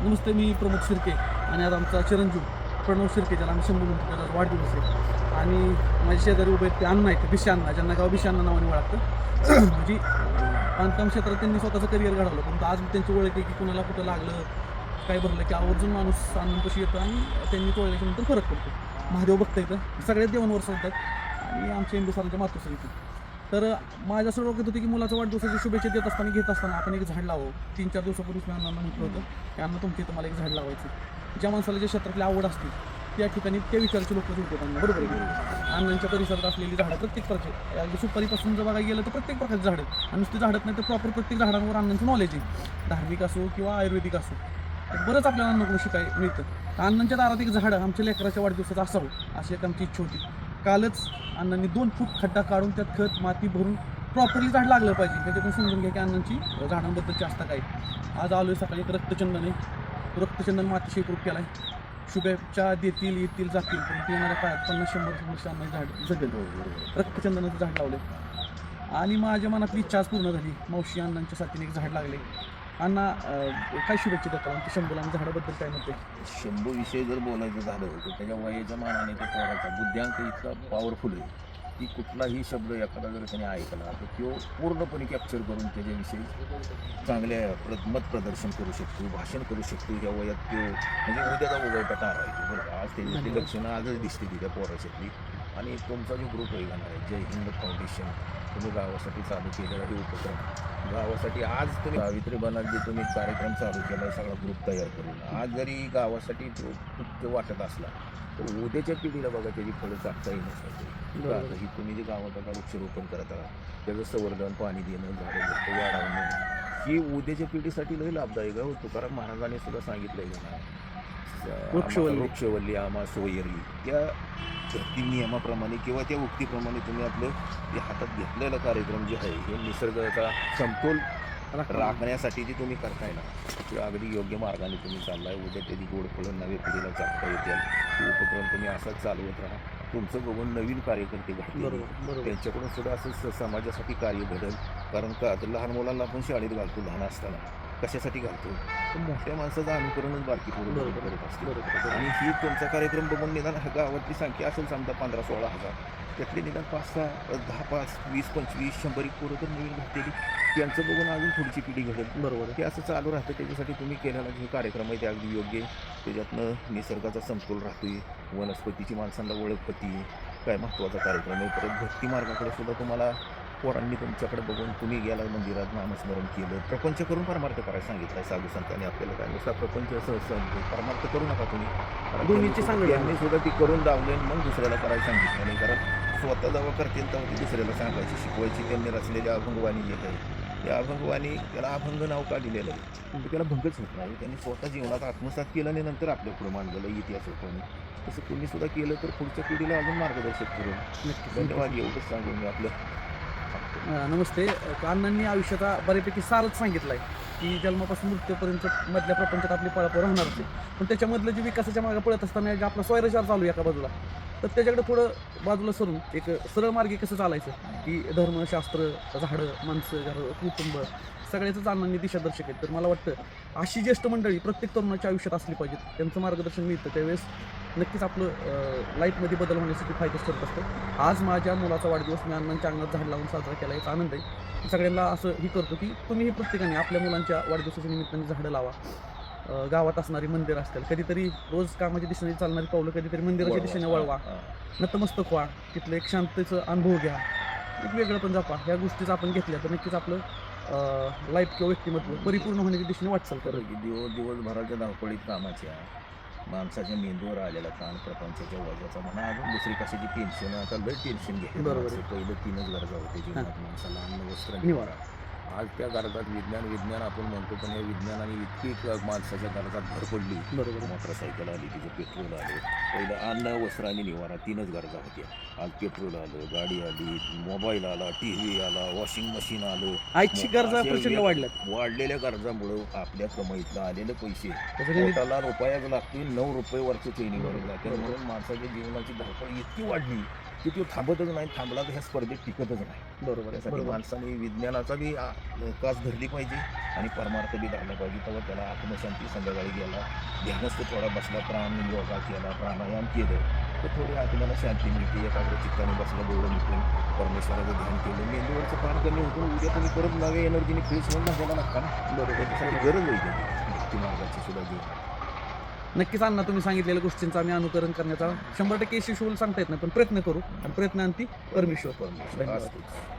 नमस्ते, मी प्रमोद शिर्के आणि आज आमचा चिरंजीव प्रणव शिर्के, ज्याला आम्ही 100 म्हणतो, त्याचा वाढदिवस आहे. आणि माझे शेजारी उभे आहेत ते अण्णा आहेत, बिशी अण्णा, ज्यांना गाव बिशी अण्णा नावाने ओळखतं. म्हणजे बांधकाम क्षेत्रात त्यांनी स्वतःचं करिअर घडवलं, पण आज त्यांची ओळख आहे की कुणाला कुठं लागलं काय भरलं की आवर्जून माणूस अण्णांपाशी येतो आणि त्यांनी तोडल्याच्यानंतर फरक पडतो. महादेव बघता येतं, सगळ्याच देवांवर सोडतात आणि आमच्या हिंदू सरांच्या मातृसंगीत. तर माझ्या असं डोक्यात होतं की मुलाचा वाढदिवसाची शुभेच्छा देत असताना घेत असताना आपण एक झाड लावावं. 3-4 दिवसापूर्वीच मी अण्णांना म्हटलं होतं की अण्णा तुमच्या इथं मला एक झाड लावायचं. ज्या माणसाला ज्या क्षेत्रातली आवड असते त्या ठिकाणी त्या विचाराचे लोक जुळतात अण्णा, बरोबर आहे. अण्णांच्या परिसरात असलेली झाडं प्रत्येक प्रकारचे, अगदी सुपारीपासून जर बघायला गेलं तर प्रत्येक प्रकारची झाडं आहेत. आणि नुसती झाडत नाही तर प्रॉपर प्रत्येक झाडांवर अण्णांचं नॉलेज आहे, धार्मिक असो किंवा आयुर्वेदिक असो. तर बरंच आपल्याला अण्णाकडून शिकायला मिळतं. तर अण्णांच्या दारात एक झाडं आमच्या लेकराच्या वाढदिवसाचं असावं अशी एक आमची इच्छा होती. कालच अण्णांनी 2 फूट खड्डा काढून त्यात खत माती भरून प्रॉपरली झाड लागलं पाहिजे, त्याच्यातून समजून घ्या की अण्णांची झाडांबद्दलची आस्था काय. आज आलोय सकाळी, एक रक्तचंदन आहे, रक्तचंदन मातीशी प्रूफ केला आहे. शुभेच्छा देतील येतील जातील, पण ते येणाऱ्या काळात 50-100 वर्ष अण्णांची झाड जगेल. रक्तचंदनाचं झाड लावले आणि माझ्या मनातली इच्छा आज पूर्ण झाली. मावशी अण्णांच्या साथीने एक झाड लागले. अण्णा काय शुभेच्छा देतात आमच्या शंभूला आणि झाडाबद्दल काय म्हणते? शंभूविषयी जर बोलायचं झालं तर त्याच्या वयाच्या मानाने ते पोराचा बुद्ध्यांक इतका पॉवरफुल आहे की कुठलाही शब्द एखादा जर त्याने ऐकला तर तो पूर्णपणे कॅप्चर करून त्याच्याविषयी चांगल्या मत प्रदर्शन करू शकतो, भाषण करू शकतो. या वयात तो म्हणजे उद्याचा उगवटा तारा आहे बरं का. आज त्याची लक्षणं आजच दिसते ती त्या पोराच्यातली. आणि तुमचा जो ग्रुप आहे गाणार आहे जय हिंद फाउंडेशन, तुम्ही गावासाठी चालू केलेला हे उपक्रम, गावासाठी आज तुम्ही सावित्री बनात जे तुम्ही कार्यक्रम चालू केला आहे सगळा ग्रुप तयार करून, आज जरी गावासाठी तो वाटत असला तर उद्याच्या पिढीला बघा त्याची फळं चाकता येण्यासाठी ही तुम्ही जे गावात आता वृक्षारोपण करत आहात, त्याचं संवर्धन, पाणी देणं, झाडं वाढवणं, ही उद्याच्या पिढीसाठी लई लाभदायक आहे. तुकाराम महाराजांनी सुद्धा सांगितलं आहे ना, वृक्षवल्ली आम्हा सोयरी, त्या नियमाप्रमाणे किंवा त्या उक्तीप्रमाणे तुम्ही आपलं जे हातात घेतलेला कार्यक्रम जे आहे हे निसर्गाचा समतोल राखण्यासाठी जे तुम्ही करताय ना, ते अगदी योग्य मार्गाने तुम्ही चाललाय. उद्या त्याची गोड फळं नव्या पिढीला चालता येतील. हे उपक्रम तुम्ही असाच चालवत राहा. तुमचं बघून नवीन कार्यकर्ते घडतील, त्यांच्याकडून सुद्धा असं समाजासाठी कार्य घडेल. कारण का तर लहान मुलांना आपण शाळेत घालतो लहान असताना, कशासाठी घालतो तर मोठ्या माणसाचं अनुकरणच बारकी पूर्ण करत असते. आणि ही तुमचा कार्यक्रम बघून निदान गावातली संख्या असेल समजा 15-16 हजार, त्यातले निदान 5-6, 10, 5, 20, 25, 100 पोरं तर नवीन घडतेली, त्यांचं बघून अजून पुढची पिढी घडेल. बरोबर, हे असं चालू राहतं. त्याच्यासाठी तुम्ही केलेला जे कार्यक्रम आहे ते अगदी योग्य आहे. त्याच्यातनं निसर्गाचा समतोल राहतोय, वनस्पतीची माणसांना ओळख होती, काय महत्त्वाचा कार्यक्रम आहे. परत भक्ती मार्गाकडे सुद्धा तुम्हाला पोरांनी तुमच्याकडे बघून तुम्ही गेला मंदिरात नामस्मरण केलं, प्रपंच करून परमार्थ करायला सांगितलं साधू संतांनी आपल्याला. काय नुसता प्रपंच असं परमार्थ करू नका तुम्ही, त्यांनी सुद्धा ती करून दावले मग दुसऱ्याला करायला सांगितलं नाही. कारण स्वतः जेव्हा करतील तेव्हा ती दुसऱ्याला सांगायची, शिकवायची. त्यांनी रचलेली अभंगवाणी जे आहे त्या अभंगवाणी, त्याला अभंग नाव का दिलेलं आहे म्हणजे त्याला भंगच होत नाही. त्यांनी स्वतः जीवनात आत्मसात केलं आणि नंतर आपल्या पुढे मांडलेलं इतिहास होतो. तसं तुम्ही सुद्धा केलं तर पुढच्या पिढीला अजून मार्गदर्शक करून. धन्यवाद. एवढंच सांगून मी आपलं. नमस्ते. अण्णांनी आयुष्याचा बऱ्यापैकी सारच सांगितलं आहे की जन्मापासून मृत्यूपर्यंत मधल्या प्रपंचात आपली पळापळ राहणार होते, पण त्याच्यामधलं जे विकासाच्या मागे पळत असताना जे आपला स्वैरचार चालू आहे एका बाजूला, तर त्याच्याकडे थोडं बाजूला सरून एक सरळ मार्गी कसं चालायचं की धर्मशास्त्र, झाडं, माणसं, घरं, कुटुंब सगळ्याचंच अण्णांनी दिशादर्शक आहेत. तर मला वाटतं अशी ज्येष्ठ मंडळी प्रत्येक तरुणाच्या आयुष्यात असली पाहिजेत. त्यांचं मार्गदर्शन मिळतं त्यावेळेस नक्कीच आपलं लाईफमध्ये बदल होण्यासाठी फायदेच ठरत असतं. आज माझ्या मुलाचा वाढदिवस मी अण्णांच्या अंगणात झाड लावून साजरा केला, याचा आनंद आहे. सगळ्यांना असं ही करतो की तुम्हीही प्रत्येकाने आपल्या मुलांच्या वाढदिवसाच्या निमित्ताने झाडं लावा. गावात असणारी मंदिर असतील, कधीतरी रोज कामाच्या दिशेने चालणारी पावलं कधीतरी मंदिराच्या दिशेने वळवा, नतमस्तक व्हा, तिथलं एक शांततेचं अनुभव घ्या, एक वेगळं पण जपा. ह्या गोष्टीच आपण घेतल्या तर नक्कीच आपलं लाईफ किंवा व्यक्तिमत्व परिपूर्ण होण्याच्या दिशेने वाटचाल करेल. दिवसभराच्या धावपळीत कामाच्या माणसाच्या मेंदूवर आलेला ताण, प्रपंचाच्या वजाचा म्हणा, अजून दुसरी कशाची टेन्शन, आता लय टेन्शन घ्यायचं. बरोबर, पहिलं 3च गरजा होते जीवनात माणसाला, अन्न, वस्त्र, निवारा. आज त्या गरजात विज्ञान आपण म्हणतो, पण या विज्ञानाने इतकी माणसाच्या गरजात भर पडली. बरोबर, मोटरसायकल आली, तिचं पेट्रोल आलं. पहिलं अन्न, वस्त्र आणि निवारा 3च गरजा होत्या. आज पेट्रोल आलं, गाडी आली, मोबाईल आला, TV आला, वॉशिंग मशीन आलं. आजची गरजा प्रचंड वाढलेल्या गरजामुळं आपल्या कमाईतलं आलेले पैसे पोटाला रुपयाच लागतील, 9 रुपये वरचं चैनीवर लागतील. म्हणून माणसाच्या जीवनाची धावपळ इतकी वाढली की तो थांबतच नाही, थांबला तर ह्या स्पर्धेत टिकतच नाही. बरोबर आहे, त्यासाठी बरोबर. माणसाने विज्ञानाचा बी कास धरली पाहिजे आणि परमार्थ बी धरला पाहिजे. तेव्हा त्याला आत्मशांती संध्याकाळी गेला, ध्यानस्थ थोडा बसला, प्राण योगा केला, प्राणायाम केलं तर थोडी आत्म्याला शांती मिळते. एकाग्र चित्ताने बसला, डोळं मिटून परमेश्वराचं ध्यान केलं, मेंदूवरचं ताण कमी होतं. उद्या तुम्ही परत नव्या एनर्जीने फ्रेश होऊन घ्यायला लागता ना. बरोबर, त्याच्यासाठी गरज आहे त्याची भक्ती मार्गाची सुद्धा घेऊन. नक्कीच अण्णा, तुम्ही सांगितलेल्या गोष्टींचं आम्ही अनुकरण करण्याचा 100% यशस्वी होईल सांगता येत नाही, पण प्रयत्न करू आणि प्रयत्नांती परमेश्वर. परमेश्वर असतोच.